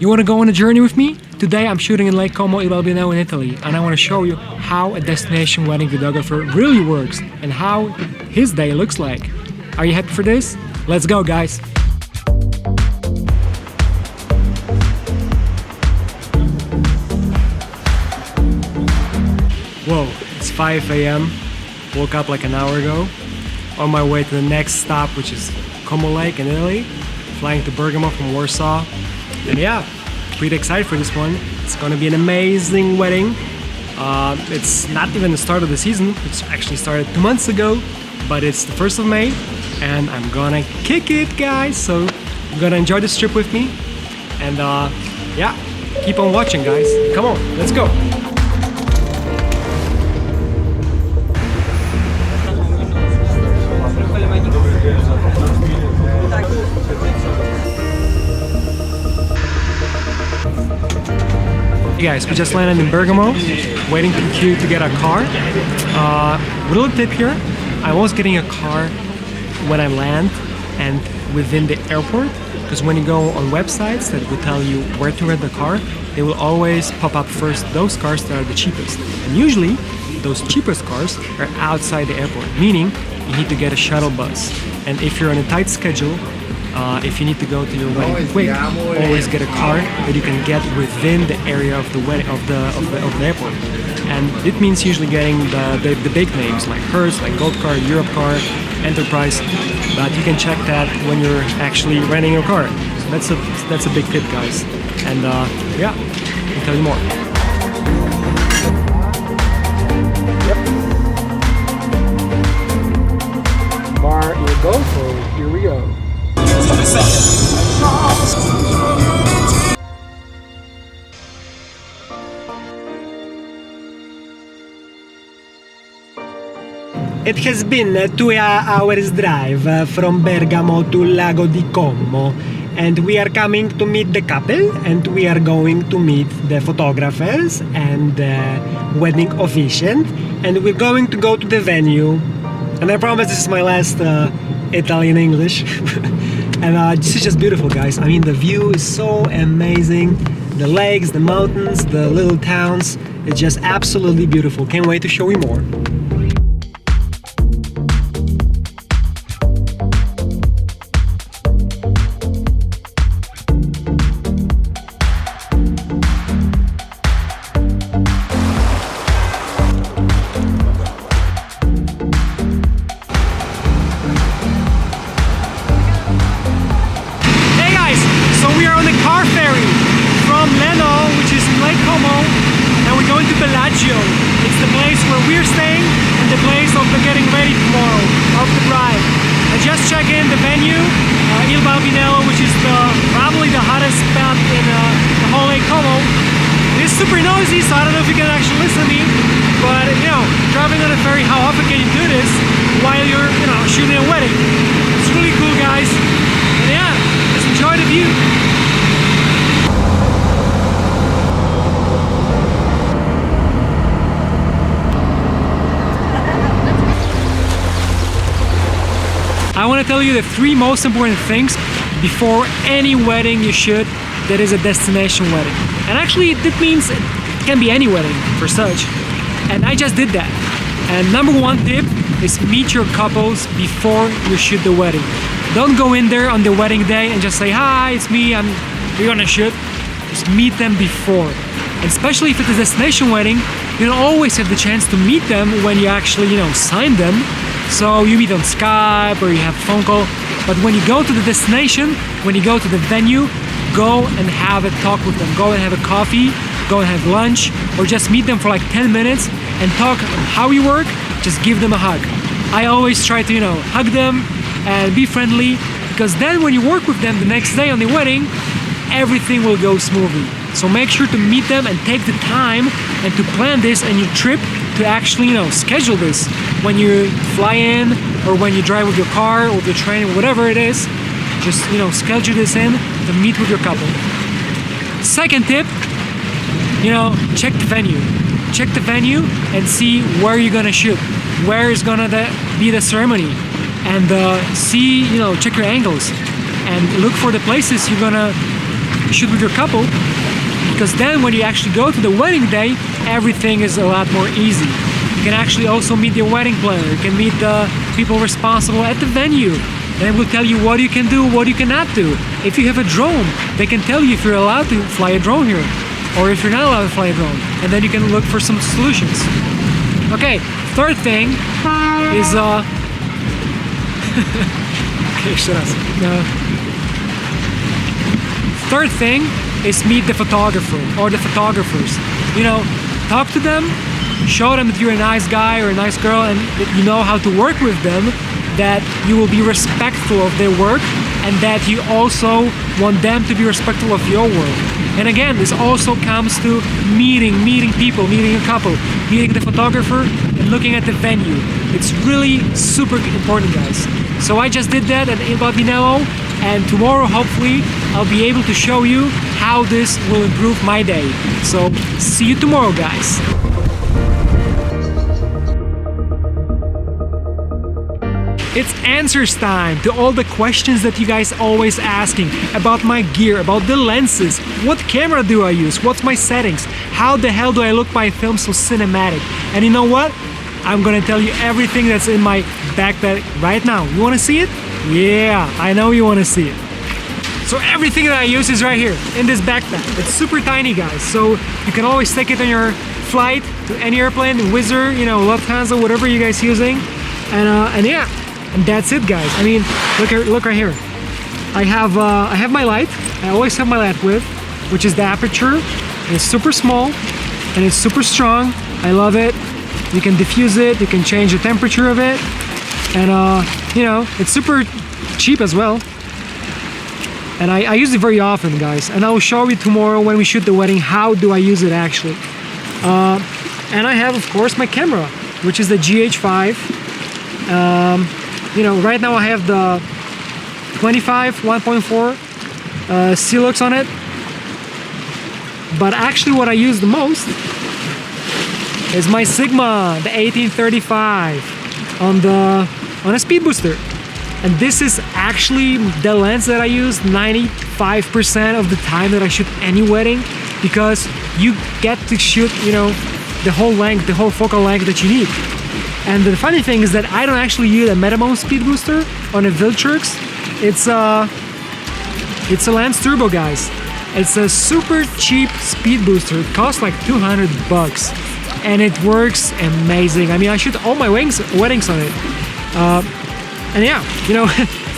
You want to go on a journey with me? Today I'm shooting in Lake Como, Balbianello in Italy, and I want to show you how a destination wedding videographer really works and how his day looks like. Are you happy for this? Let's go, guys! Whoa, it's 5 a.m. Woke up like an hour ago. On my way to the next stop, which is Como Lake in Italy. Flying to Bergamo from Warsaw. And yeah, pretty excited for this one. It's gonna be an amazing wedding. It's not even the start of the season. It's actually started 2 months ago, but it's the 1st of May. And I'm gonna kick it, guys. So you're gonna enjoy this trip with me. And yeah, keep on watching, guys. Come on, let's go. Hey guys, we just landed in Bergamo, waiting to queue to get a car. Little tip here, I'm always getting a car when I land and within the airport, because when you go on websites that will tell you where to rent the car, they will always pop up first those cars that are the cheapest. And usually, those cheapest cars are outside the airport, meaning you need to get a shuttle bus. And if you're on a tight schedule, if you need to go to your wedding quick, always get a car that you can get within the area of the wedding of the airport. And it means usually getting the big names like Hertz, like Gold Car, Europe Car, Enterprise. But you can check that when you're actually renting your car. So that's a big tip, guys. And yeah, I'll tell you more. Bar you go, so here we go. It has been a 2 hours drive from Bergamo to Lago di Como, and we are coming to meet the couple, and we are going to meet the photographers and the wedding officiant, and we're going to go to the venue. And I promise this is my last Italian English. And this is just beautiful, guys. I mean, the view is so amazing. The lakes, the mountains, the little towns. It's just absolutely beautiful. Can't wait to show you more. Bellagio. It's the place where we're staying and the place of the getting ready tomorrow of the bride. I just checked in the venue, Il Balbianello, which is probably the hottest spot in the whole Lake Como. It's super noisy, so I don't know if you can actually listen to me. But you know, driving on a ferry, how often can you do this while you're shooting a wedding? It's really cool, guys. And yeah, just enjoy the view. I want to tell you the 3 most important things before any wedding you shoot that is a destination wedding. And actually that means it can be any wedding for such. And I just did that. And number 1 tip is meet your couples before you shoot the wedding. Don't go in there on the wedding day and just say, hi, it's me, we're gonna shoot. Just meet them before. And especially if it's a destination wedding, you don't always have the chance to meet them when you actually, sign them. So you meet on Skype or you have a phone call, but when you go to the destination, when you go to the venue, go and have a talk with them. Go and have a coffee, go and have lunch, or just meet them for like 10 minutes and talk how you work, just give them a hug. I always try to, hug them and be friendly, because then when you work with them the next day on the wedding, everything will go smoothly. So make sure to meet them and take the time and to plan this and your trip to actually, schedule this. When you fly in or when you drive with your car or the train, whatever it is, just, schedule this in to meet with your couple. Second tip, check the venue. Check the venue and see where you're gonna shoot, where is gonna be the ceremony, and see, check your angles and look for the places you're gonna shoot with your couple, because then when you actually go to the wedding day, everything is a lot more easy. You can actually also meet your wedding planner, you can meet the people responsible at the venue, and they will tell you what you can do, what you cannot do. If you have a drone, they can tell you if you're allowed to fly a drone here, or if you're not allowed to fly a drone, and then you can look for some solutions. Okay, third thing is okay, shut up. Third thing is meet the photographer or the photographers. You know, talk to them, show them that you're a nice guy or a nice girl and that you know how to work with them, that you will be respectful of their work, and that you also want them to be respectful of your work. And again, this also comes to meeting people, meeting a couple, meeting the photographer, and looking at the venue. It's really super important, guys. So I just did that at Il Balbianello, and tomorrow hopefully I'll be able to show you how this will improve my day. So see you tomorrow, guys. It's answers time to all the questions that you guys always asking about my gear, about the lenses, what camera do I use, what's my settings, how the hell do I look my film so cinematic. And you know what? I'm gonna tell you everything that's in my backpack right now. You wanna see it? Yeah, I know you wanna see it. So everything that I use is right here in this backpack. It's super tiny, guys, so you can always take it on your flight to any airplane, Wizz Air, you know, Lufthansa, whatever you guys using. And yeah. And that's it, guys. I mean, look right here. I have my light. I always have my light with, which is the aperture. It's super small and it's super strong. I love it. You can diffuse it. You can change the temperature of it, and you know, it's super cheap as well. And I use it very often, guys. And I will show you tomorrow when we shoot the wedding how do I use it actually. And I have, of course, my camera, which is the GH5. You know, right now I have the 25 1.4 Celux on it, but actually what I use the most is my Sigma, the 1835 on a speed booster. And this is actually the lens that I use 95% of the time that I shoot any wedding, because you get to shoot, you know, the whole length, the whole focal length that you need. And the funny thing is that I don't actually use a Metamon speed booster on a Viltrux. It's a Lens Turbo, guys. It's a super cheap speed booster. It costs like 200 bucks, and it works amazing. I mean, I shoot all my weddings on it. And yeah, you know,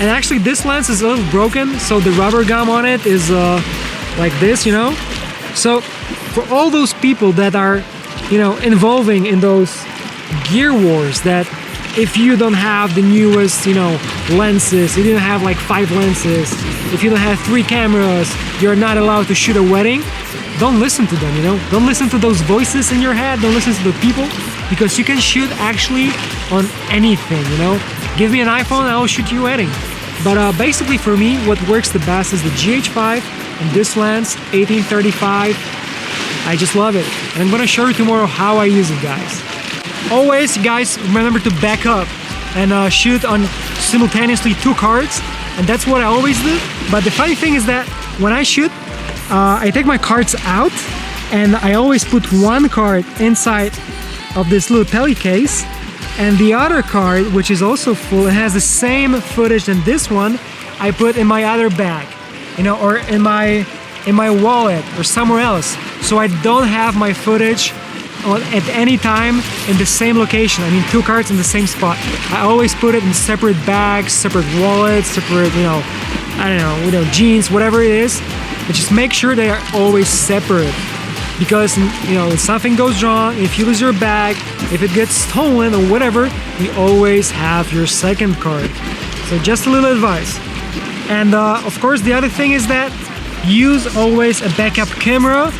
and actually this lens is a little broken, so the rubber gum on it is like this, you know. So for all those people that are, you know, involving in those gear wars, that if you don't have the newest, you know, lenses, if you don't have like 5 lenses, if you don't have 3 cameras, you're not allowed to shoot a wedding, don't listen to them, you know. Don't listen to those voices in your head, don't listen to the people, because you can shoot actually on anything, you know. Give me an iPhone and I'll shoot you a wedding. But basically for me, what works the best is the GH5 and this lens, 1835. I just love it. And I'm gonna show you tomorrow how I use it, guys. Always, guys, remember to back up and shoot on simultaneously 2 cards, and that's what I always do. But the funny thing is that when I shoot, I take my cards out and I always put one card inside of this little tele case, and the other card, which is also full and has the same footage than this one, I put in my other bag, you know, or in my wallet or somewhere else, so I don't have my footage at any time in the same location. I mean, 2 cards in the same spot. I always put it in separate bags, separate wallets, separate, you know, I don't know, you know, jeans, whatever it is. But just make sure they are always separate, because, you know, if something goes wrong, if you lose your bag, if it gets stolen or whatever, you always have your second card. So just a little advice. And of course, the other thing is that use always a backup camera.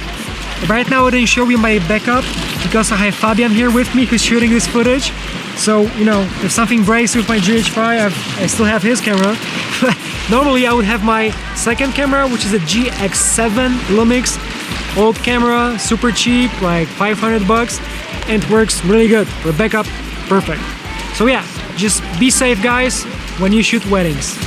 Right now I didn't show you my backup because I have Fabian here with me who's shooting this footage. So, you know, if something breaks with my GH5, I still have his camera. Normally I would have my second camera, which is a GX7 Lumix, old camera, super cheap, like 500 bucks, and it works really good for backup, perfect. So yeah, just be safe, guys, when you shoot weddings.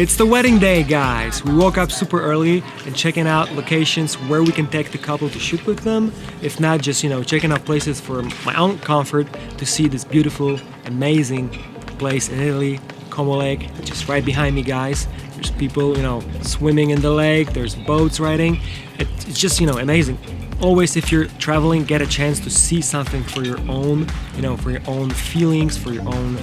It's the wedding day, guys. We woke up super early and checking out locations where we can take the couple to shoot with them. If not, just, checking out places for my own comfort to see this beautiful, amazing place in Italy, Como Lake, just right behind me, guys. There's people, swimming in the lake. There's boats riding. It's just, amazing. Always, if you're traveling, get a chance to see something for your own, for your own feelings, for your own,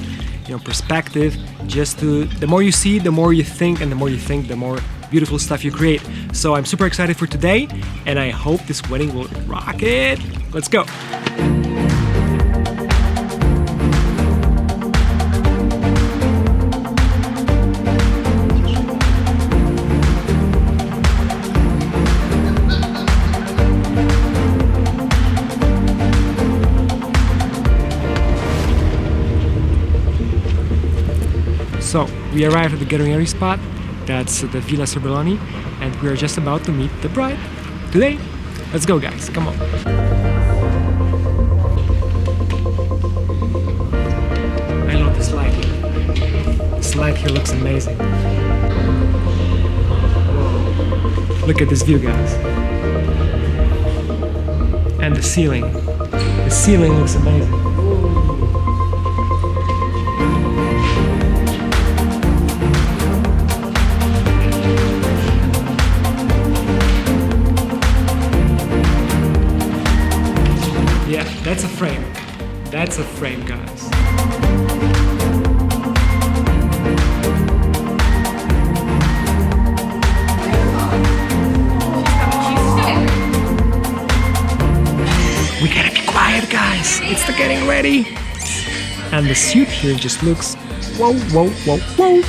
perspective. The more you see, the more you think, and the more you think, the more beautiful stuff you create. So I'm super excited for today, and I hope this wedding will rock it. Let's go. So, we arrived at the getting ready spot, that's the Villa Sorbelloni, and we are just about to meet the bride today. Let's go, guys, come on. I love this light here. This light here looks amazing. Look at this view, guys. And the ceiling. The ceiling looks amazing. Yeah, that's a frame. That's a frame, guys. We gotta be quiet, guys. It's the getting ready. And the suit here just looks whoa, whoa, whoa, whoa.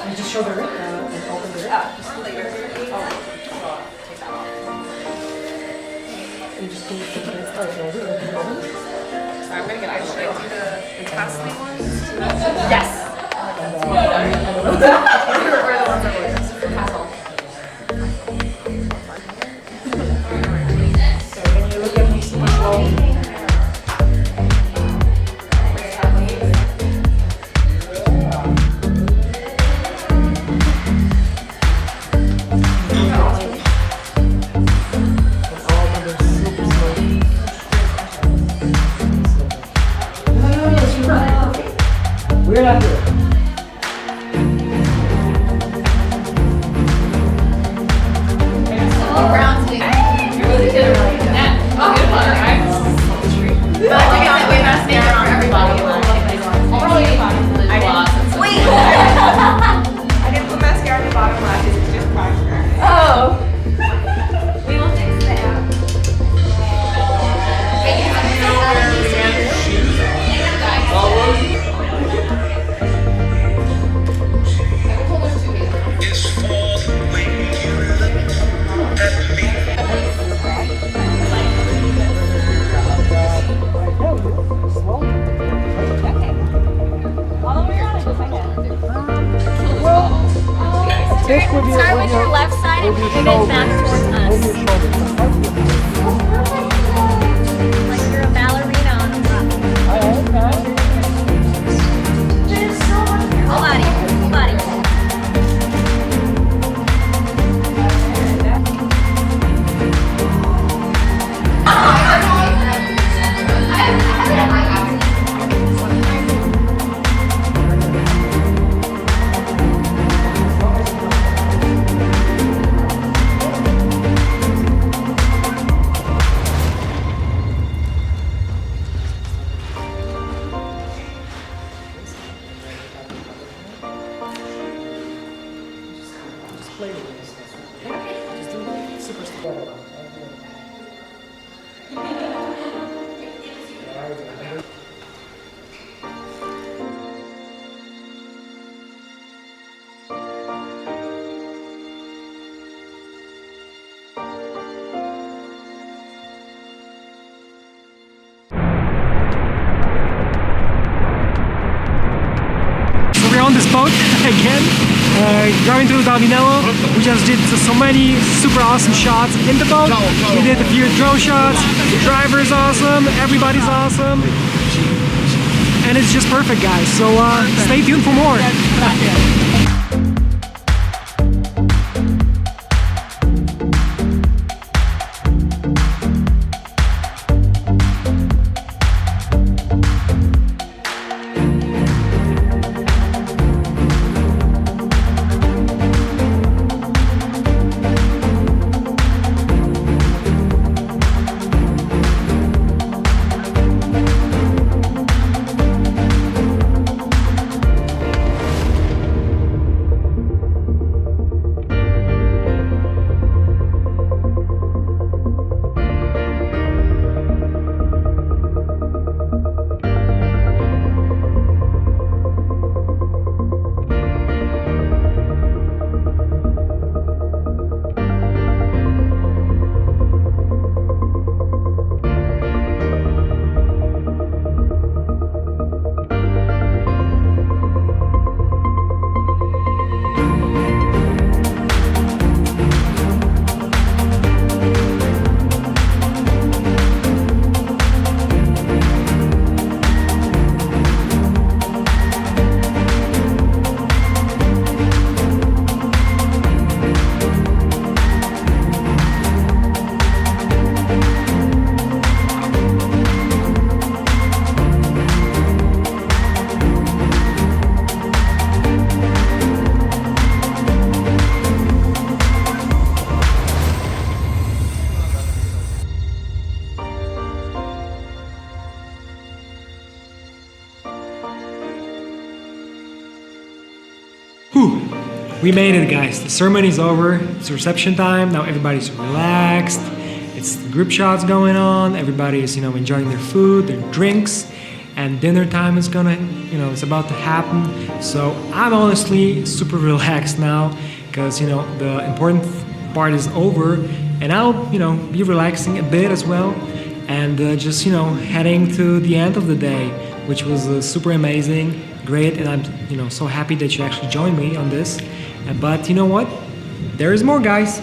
You just show the ring and open the ring. You just do the I'm gonna get ice cream. The castle ones? Yes. Or the ones that were castle. So can you look at me super slow? We're not here. Brown thing. You really did it right. Yeah. Oh, good one, right? But I think it's way best there on everybody. Wait. I didn't put mascara on the bottom lashes, it's just primer. Oh. We will fix that. Start with your left side and pivot back towards us. Like you're a ballerina on the top. Full body, full body. on this boat again, going to Balbianello. We just did so many super awesome shots in the boat. We did a few drone shots. The driver's awesome. Everybody's awesome. And it's just perfect, guys. So stay tuned for more. Whew. We made it, guys. The ceremony's over. It's reception time. Now everybody's relaxed. It's group shots going on. Everybody's, enjoying their food, their drinks, and dinner time is gonna, it's about to happen. So I'm honestly super relaxed now because, the important part is over, and I'll, be relaxing a bit as well, and just, heading to the end of the day, which was super amazing. Great, and I'm so happy that you actually joined me on this. But you know what? There is more, guys.